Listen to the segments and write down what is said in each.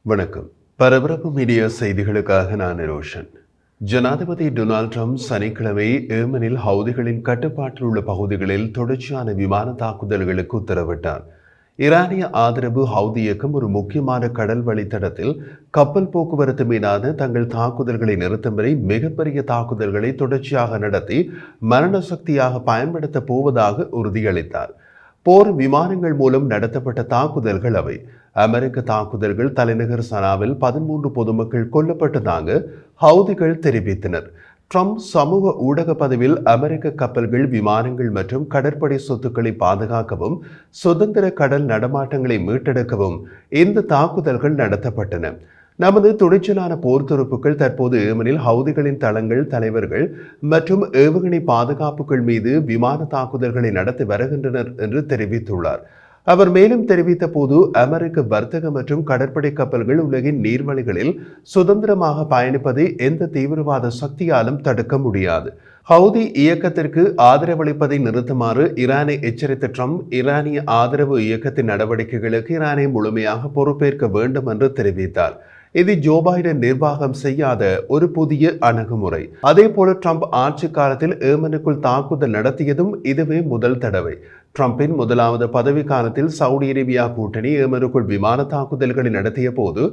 வணக்கம். பரபரப்பு மீடியா செய்திகளுக்காக நான் ரோஷன். ஜனாதிபதி டொனால்ட் ட்ரம்ப் சனிக்கிழமை ஏமனில் ஹவுதிகளின் கட்டுப்பாட்டில் உள்ள பகுதிகளில் தொடர்ச்சியான விமான தாக்குதல்களுக்கு உத்தரவிட்டார். ஈரானிய ஆதரவு ஹவுதி இயக்கம் ஒரு முக்கியமான கடல் வழித்தடத்தில் கப்பல் போக்குவரத்து மீதான தங்கள் தாக்குதல்களை நிறுத்தும் வரை மிகப்பெரிய தாக்குதல்களை தொடர்ச்சியாக நடத்தி மரண சக்தியாக பயன்படுத்தப் போவதாக உறுதியளித்தார். போர் விமானங்கள் மூலம் நடத்தப்பட்ட தாக்குதல்கள் அவை. அமெரிக்க தாக்குதல்கள் தலைநகர் சனாவில் 13 பொதுமக்கள் கொல்லப்பட்டதாக ஹவுதிகள் தெரிவித்தனர். ட்ரம்ப் சமூக ஊடக பதிவில் அமெரிக்க கப்பல்கள், விமானங்கள் மற்றும் கடற்படை சொத்துக்களை பாதுகாக்கவும் சுதந்திர கடல் நடமாட்டங்களை மீட்டெடுக்கவும் இந்த தாக்குதல்கள் நடத்தப்பட்டன. நமது துணிச்சலான போர் துருப்புக்கள் தற்போது ஏமனில் ஹவுதிகளின் தளங்கள், தலைவர்கள் மற்றும் ஏவுகணை பாதுகாப்புகள் மீது விமான தாக்குதல்களை நடத்தி வருகின்றனர் என்று தெரிவித்துள்ளார். அவர் மேலும் தெரிவித்த போது, அமெரிக்க வர்த்தக மற்றும் கடற்படை கப்பல்கள் உலகின் நீர்வழிகளில் சுதந்திரமாக பயணிப்பதை எந்த தீவிரவாத சக்தியாலும் தடுக்க முடியாது. ஹவுதி இயக்கத்திற்கு ஆதரவளிப்பதை நிறுத்துமாறு ஈரானை எச்சரித்த ட்ரம்ப், ஈரானிய ஆதரவு இயக்கத்தின் நடவடிக்கைகளுக்கு ஈரானை முழுமையாக பொறுப்பேற்க வேண்டும் என்று தெரிவித்தார். இது ஜோ பைடன் நிர்வாகம் செய்யாத ஒரு புதிய அணுகுமுறை. அதே போல ட்ரம்ப் ஆட்சி காலத்தில் ஏமனுக்குள் தாக்குதல் நடத்தியதும் இதுவே முதல் தடவை. ட்ரம்பின் முதலாவது பதவி காலத்தில் சவுதி அரேபியா கூட்டணி ஏமனுக்குள் விமான தாக்குதல்களை நடத்திய போது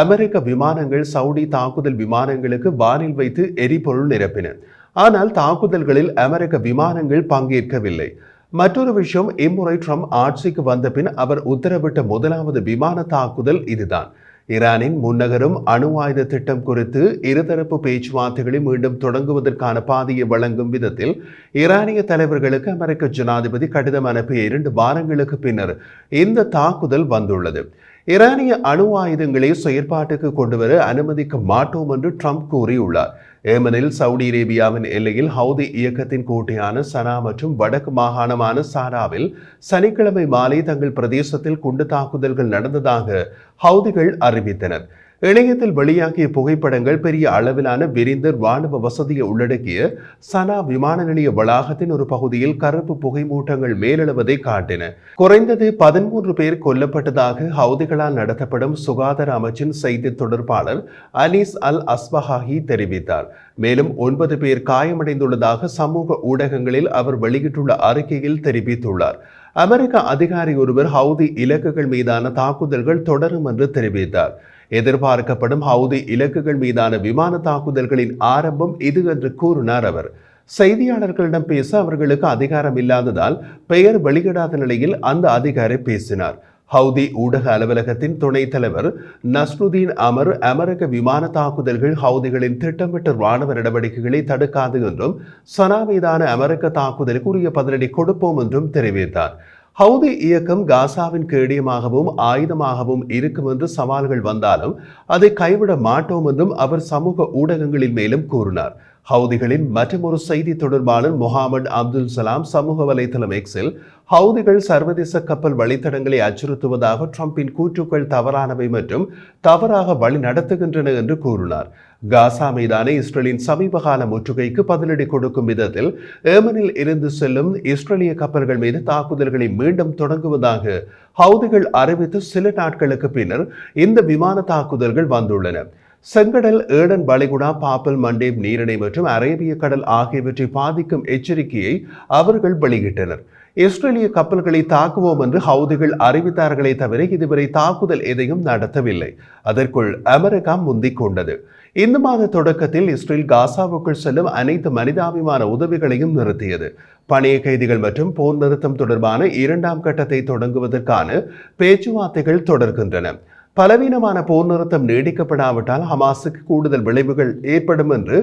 அமெரிக்க விமானங்கள் சவுதி தாக்குதல் விமானங்களுக்கு வானில் வைத்து எரிபொருள் நிரப்பின. ஆனால் தாக்குதல்களில் அமெரிக்க விமானங்கள் பங்கேற்கவில்லை. மற்றொரு விஷயம், இம்முறை ட்ரம்ப் ஆட்சிக்கு வந்த பின் அவர் உத்தரவிட்ட முதலாவது விமான தாக்குதல் இதுதான். ஈரானின் முன்னகரும் அணு ஆயுத திட்டம் குறித்து இருதரப்பு பேச்சுவார்த்தைகளை மீண்டும் தொடங்குவதற்கான பாதையை வழங்கும் விதத்தில் ஈரானிய தலைவர்களுக்கு அமெரிக்க ஜனாதிபதி கடிதம் அனுப்பிய 2 வாரங்களுக்கு பின்னர் இந்த தாக்குதல் வந்துள்ளது. ஈரானிய அணு ஆயுதங்களை செயற்பாட்டுக்கு கொண்டுவர அனுமதிக்க மாட்டோம் என்று ட்ரம்ப் கூறியுள்ளார். ஏமனில் சவுதி அரேபியாவின் எல்லையில் ஹவுதி இயக்கத்தின் கோட்டையான சனா மற்றும் வடக்கு மாகாணமான சாராவில் சனிக்கிழமை மாலை தங்கள் பிரதேசத்தில் குண்டு தாக்குதல்கள் நடந்ததாக ஹவுதிகள் அறிவித்தனர். இணையத்தில் வெளியாகிய புகைப்படங்கள் பெரிய அளவிலான விரிந்த ராணுவ வசதியை உள்ளடக்கிய சனா விமான நிலைய வளாகத்தின் ஒரு பகுதியில் கருப்பு புகை மூட்டங்கள் மேலெழுவதை காட்டின. குறைந்தது 13 பேர் கொல்லப்பட்டதாக ஹவுதிகளால் நடத்தப்படும் சுகாதார அமைச்சின் செய்தி தொடர்பாளர் அனீஸ் அல் அஸ்பஹாஹி தெரிவித்தார். மேலும் 9 பேர் காயமடைந்துள்ளதாக சமூக ஊடகங்களில் அவர் வெளியிட்டுள்ள அறிக்கையில் தெரிவித்துள்ளார். அமெரிக்க அதிகாரி ஒருவர் ஹவுதி இலக்குகள் மீதான தாக்குதல்கள் தொடரும் என்று தெரிவித்தார். எதிர்பார்க்கப்படும் ஹவுதி இலக்குகள் மீதான விமான தாக்குதல்களின் ஆரம்பம் இது என்று கூறினார் அவர். செய்தியாளர்களிடம் பேச அவர்களுக்கு அதிகாரம் இல்லாததால் பெயர் வெளியிடாத நிலையில் அந்த அதிகாரி பேசினார். ஹவுதி ஊடக அலுவலகத்தின் துணைத் தலைவர் நஸ்ருதீன் அமர், அமெரிக்க விமான தாக்குதல்கள் ஹவுதிகளின் திட்டமிட்ட ராணுவ நடவடிக்கைகளை தடுக்காது என்றும் சனா மீதான அமெரிக்க தாக்குதலுக்கு உரிய பதிலடி கொடுப்போம் என்றும் தெரிவித்தார். ஹவுதி இயக்கம் காசாவின் கேடயமாகவும் ஆயுதமாகவும் இருக்கும் என்று சவால்கள் வந்தாலும் அதை கைவிட மாட்டோம் என்றும் அவர் சமூக ஊடகங்களில் மேலும் கூறினார். ஹவுதிகளின் மற்றொரு செய்தி தொடர்பாளர் முகமது அப்துல் சலாம் சமூக வலைதளம் எக்ஸில் ஹவுதிகள் சர்வதேச கப்பல் வழித்தடங்களை அச்சுறுத்துவதாக ட்ரம்பின் கூற்றுக்கள் தவறானவை மற்றும் தவறாக வழி நடத்துகின்றன என்று கூறினார். காசா மீதான இஸ்ரேலின் சமீபகால முற்றுகைக்கு பதிலடி கொடுக்கும் விதத்தில் ஏமனில் இருந்து செல்லும் இஸ்ரேலிய கப்பல்கள் மீது தாக்குதல்களை மீண்டும் தொடங்குவதாக ஹவுதிகள் அறிவித்து சில நாட்களுக்கு பின்னர் இந்த விமான தாக்குதல்கள் வந்துள்ளன. செங்கடல், ஏடன் வளைகுடா, பாப்பல் மண்டேப் நீரிணை மற்றும் அரேபிய கடல் ஆகியவற்றை பாதிக்கும் எச்சரிக்கையை அவர்கள் வெளியிட்டனர். இஸ்ரேலிய கப்பல்களை தாக்குவோம் என்று ஹவுதிகள் அறிவித்தார்களே தவிர இதுவரை தாக்குதல் எதையும் நடத்தவில்லை. அதற்குள் அமெரிக்கா முந்திக் கொண்டது. இந்த மாத தொடக்கத்தில் இஸ்ரேல் காசாவுக்குள் செல்லும் அனைத்து மனிதாபிமான உதவிகளையும் நிறுத்தியது. பணைய கைதிகள் மற்றும் போர் நிறுத்தம் தொடர்பான 2ஆம் கட்டத்தை தொடங்குவதற்கான பேச்சுவார்த்தைகள் தொடர்கின்றன. பலவீனமான போர் நிறுத்தம் நீடிக்கப்படாவிட்டால் ஹமாஸுக்கு கூடுதல் விளைவுகள் ஏற்படும் என்று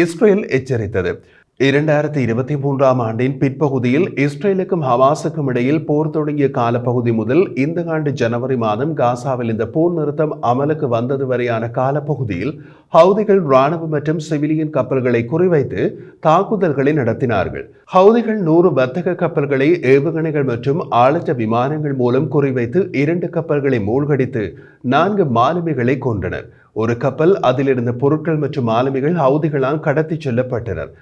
இஸ்ரேல் எச்சரித்தது. 2023ஆம் ஆண்டின் பிற்பகுதியில் இஸ்ரேலுக்கும் ஹமாஸுக்கும் இடையில் போர் தொடங்கிய காலப்பகுதி முதல் இந்த ஆண்டு ஜனவரி மாதம் காசாவில் இந்த போர் நிறுத்தம் அமலுக்கு வந்தது வரையான காலப்பகுதியில் ஹவுதிகள் ராணுவ மற்றும் சிவிலியன் கப்பல்களை குறிவைத்து தாக்குதல்களை நடத்தினார்கள். ஹவுதிகள் 100 வர்த்தக கப்பல்களை ஏவுகணைகள் மற்றும் ஆளற்ற விமானங்கள் மூலம் குறிவைத்து 2 கப்பல்களை மூழ்கடித்து 4 மாலுமிகளை கொன்றனர். ஒரு கப்பல், அதிலிருந்த பொருட்கள் மற்றும் மாலுமிகள் ஹவுதிகளால் கடத்தி செல்லப்பட்டனர்.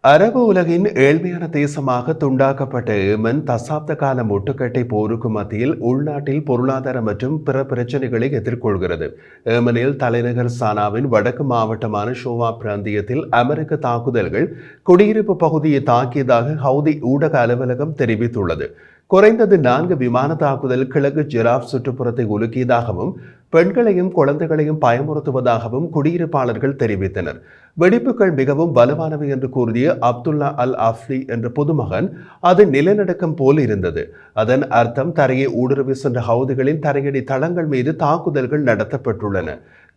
அரபு உலகின் ஏழ்மையான தேசமாக துண்டாக்கப்பட்ட ஏமன் தசாப்த கால முட்டுக்கட்டை போருக்கு மத்தியில் உள்நாட்டில் பொருளாதார மற்றும் பிற பிரச்சனைகளை எதிர்கொள்கிறது. ஏமனில் தலைநகர் சானாவின் வடக்கு மாவட்டமான ஷோவா பிராந்தியத்தில் அமெரிக்க தாக்குதல்கள் குடியிருப்பு பகுதியை தாக்கியதாக ஹவுதி ஊடக அலுவலகம் தெரிவித்துள்ளது. குறைந்தது 4 விமான தாக்குதல் கிழக்கு ஜெராப் சுற்றுப்புறத்தை உலுக்கியதாகவும் பெண்களையும் குழந்தைகளையும் பயமுறுத்துவதாகவும் குடியிருப்பாளர்கள் தெரிவித்தனர். வெடிப்புகள் மிகவும் பலமானவை என்று கூறிய அப்துல்லா அல் அஃப்லி என்ற பொதுமகன் அது நிலநடுக்கம் போல் இருந்தது. அதன் அர்த்தம் தரையை ஊடுருவி சென்ற ஹவுதிகளின் தரையடி தளங்கள் மீது தாக்குதல்கள் நடத்தப்பட்டுள்ளன.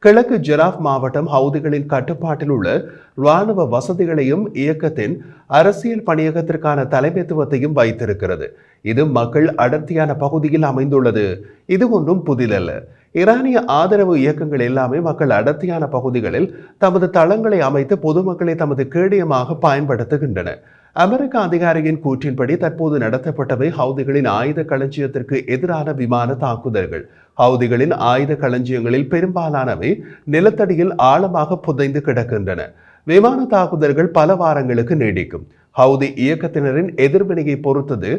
கிழக்கு ஜெராப் மாவட்டம் ஹவுதிகளின் கட்டுப்பாட்டில் உள்ள இராணுவ வசதிகளையும் இயக்கத்தின் அரசியல் பணியகத்திற்கான தலைமைத்துவத்தையும் வைத்திருக்கிறது. இது மக்கள் அடர்த்தியான பகுதியில் அமைந்துள்ளது. இது ஒன்றும் புதிதல்ல. ஈரானிய ஆதரவு இயக்கங்கள் எல்லாமே மக்கள் அடர்த்தியான பகுதிகளில் தமது தளங்களை அமைத்து பொதுமக்களை தமது கேடயமாக பயன்படுத்துகின்றன. அமெரிக்க அதிகாரியின் கூற்றின்படி தற்போது நடத்தப்பட்டவை ஹவுதிகளின் ஆயுத களஞ்சியத்திற்கு எதிரான விமான தாக்குதல்கள். ஹவுதிகளின் ஆயுத களஞ்சியங்களில் பெரும்பாலானவை நிலத்தடியில் ஆழமாக புதைந்து கிடக்கின்றன. விமான தாக்குதல்கள் பல வாரங்களுக்கு நீடிக்கும். ஹவுதி இயக்கத்தினரின் எதிர்வினையை பொறுத்தது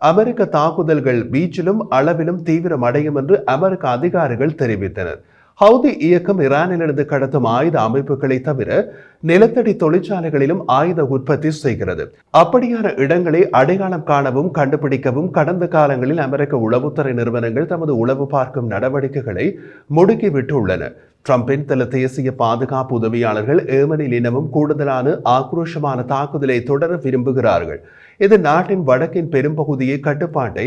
அமெரிக்க தாக்குதல்கள் வீச்சிலும் அளவிலும் தீவிரமடையும் என்று அமெரிக்க அதிகாரிகள் தெரிவித்தனர். ஹவுதி இயக்கம் ஈரானிலிருந்து கடத்தும் ஆயுத அமைப்புகளை தவிர நிலத்தடி தொழிற்சாலைகளிலும் ஆயுத உற்பத்தி செய்கிறது. அப்படியான இடங்களை அடையாளம் காணவும் கண்டுபிடிக்கவும் கடந்த காலங்களில் அமெரிக்க உளவுத்துறை நிறுவனங்கள் தமது உளவு பார்க்கும் நடவடிக்கைகளை முடுக்கிவிட்டுள்ளன. ட்ரம்பின் சில தேசிய பாதுகாப்பு உதவியாளர்கள் ஏமனில் இனமும் கூடுதலான ஆக்ரோஷமான தாக்குதலை தொடர விரும்புகிறார்கள். இது நாட்டின் வடக்கின் பெரும்பகுதியை கட்டுப்பாட்டை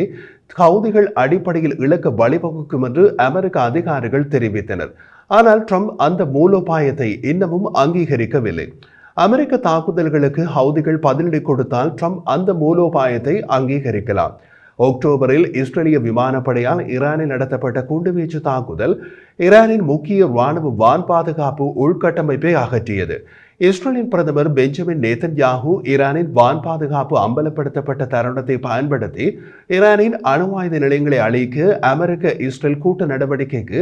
ஹவுதிகள் அடிப்படையில் இழக்க வழிவகுக்கும் என்று அமெரிக்க அதிகாரிகள் தெரிவித்தனர். ஆனால் ட்ரம்ப் அந்த மூலோபாயத்தை இன்னமும் அங்கீகரிக்கவில்லை. அமெரிக்க தாக்குதல்களுக்கு ஹவுதிகள் பதிலடி கொடுத்தால் ட்ரம்ப் அந்த மூலோபாயத்தை அங்கீகரிக்கலாம். அக்டோபரில் இஸ்ரேலிய விமானப்படையால் ஈரானில் நடத்தப்பட்ட குண்டுவீச்சு தாக்குதல் ஈரானின் முக்கிய இராணுவ வான் பாதுகாப்பு உள்கட்டமைப்பை அகற்றியது. இஸ்ரேலின் பிரதமர் பெஞ்சமின் நேதன்யாகு ஈரானின் வான் பாதுகாப்பு அம்பலப்படுத்தப்பட்ட தருணத்தை பயன்படுத்தி ஈரானின் அணு ஆயுத நிலையங்களை அழிக்க அமெரிக்க இஸ்ரேல் கூட்டு நடவடிக்கைக்கு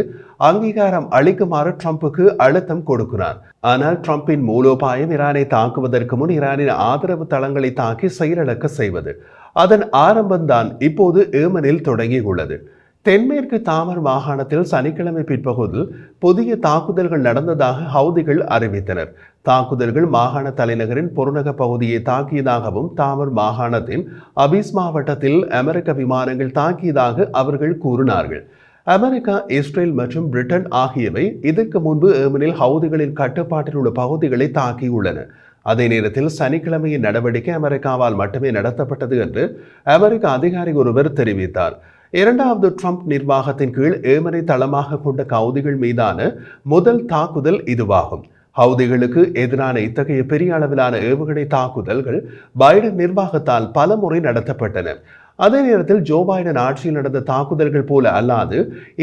அங்கீகாரம் அளிக்குமாறு ட்ரம்புக்கு அழுத்தம் கொடுக்கிறார். ஆனால் ட்ரம்பின் மூலோபாயம் ஈரானை தாக்குவதற்கு முன் ஈரானின் ஆதரவு தளங்களை தாக்கி செயலிழக்க செய்வது. அதன் ஆரம்பம்தான் இப்போது ஏமனில் தொடங்கியுள்ளது. தென்மேற்கு தாமர் மாகாணத்தில் சனிக்கிழமை பிற்பகுதியில் புதிய தாக்குதல்கள் நடந்ததாக ஹவுதிகள் அறிவித்தனர். தாக்குதல்கள் மாகாண தலைநகரின் புறநக பகுதியை தாக்கியதாகவும் தாமர் மாகாணத்தின் அபீஸ் மாவட்டத்தில் அமெரிக்க விமானங்கள் தாக்கியதாக அவர்கள் கூறினார்கள். அமெரிக்கா, இஸ்ரேல் மற்றும் பிரிட்டன் ஆகியவை இதற்கு முன்பு ஏமனில் ஹவுதிகளின் கட்டுப்பாட்டில் உள்ள பகுதிகளை தாக்கியுள்ளன. அதே நேரத்தில் சனிக்கிழமையின் நடவடிக்கை அமெரிக்காவால் மட்டுமே நடத்தப்பட்டது என்று அமெரிக்க அதிகாரி ஒருவர் தெரிவித்தார். இரண்டாவது ட்ரம்ப் நிர்வாகத்தின் கீழ் ஏமனை தளமாக கொண்ட ஹவுதிகள் மீதான முதல் தாக்குதல் இதுவாகும். ஹவுதிகளுக்கு எதிரான இத்தகைய பெரிய அளவிலான ஏவுகணை தாக்குதல்கள் பைடன் நிர்வாகத்தால் பல முறை நடத்தப்பட்டன. அதே நேரத்தில் ஜோ பைடன் ஆட்சியில் நடந்த தாக்குதல்கள் போல அல்லாது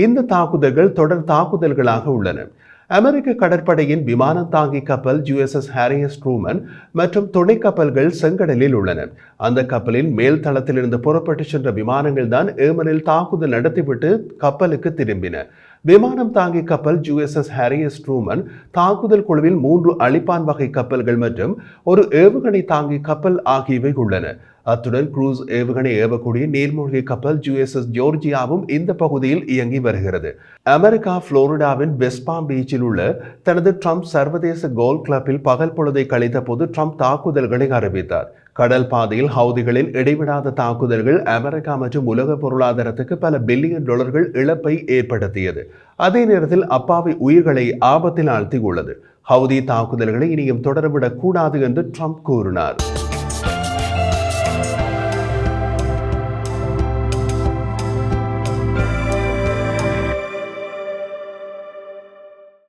இந்த தாக்குதல்கள் தொடர் தாக்குதல்களாக உள்ளன. அமெரிக்க கடற்படையின் விமானம் தாங்கி கப்பல் USS ஹாரிஸ் ட்ரூமன் மற்றும் துணை கப்பல்கள் செங்கடலில் உள்ளன. அந்த கப்பலின் மேல் தளத்திலிருந்து புறப்பட்டு சென்ற விமானங்கள் தான் ஏமனில் தாக்குதல் நடத்திவிட்டு கப்பலுக்கு திரும்பின. விமானம் தாங்கி கப்பல் USS ஹாரிஸ் ட்ரூமன் தாக்குதல் குழுவில் 3 அழிப்பான் வகை கப்பல்கள் மற்றும் ஒரு ஏவுகணை தாங்கி கப்பல் ஆகியவை உள்ளன. அத்துடன் குரூஸ் ஏவுகணை ஏவக்கூடிய நீர்மூழ்கி கப்பல் USS ஜோர்ஜியாவும் இந்த பகுதியில் இயங்கி வருகிறது. அமெரிக்கா புளோரிடாவின் வெஸ்ட் பாம் பீச்சில் உள்ள தனது ட்ரம்ப் சர்வதேச கோல்ஃப் கிளப்பில் பகல் பொழுதை கழித்த போது ட்ரம்ப் தாக்குதல்களை அறிவித்தார். கடல் பாதையில் ஹவுதிகளின் இடைவிடாத தாக்குதல்கள் அமெரிக்கா மற்றும் உலக பொருளாதாரத்துக்கு பல பில்லியன் டாலர்கள் இழப்பை ஏற்படுத்தியது. அதே நேரத்தில் அப்பாவி உயிர்களை ஆபத்தில் ஆழ்த்தியுள்ளது. ஹவுதி தாக்குதல்களை இனியும் தொடரவிடக் கூடாது என்று ட்ரம்ப் கூறினார்.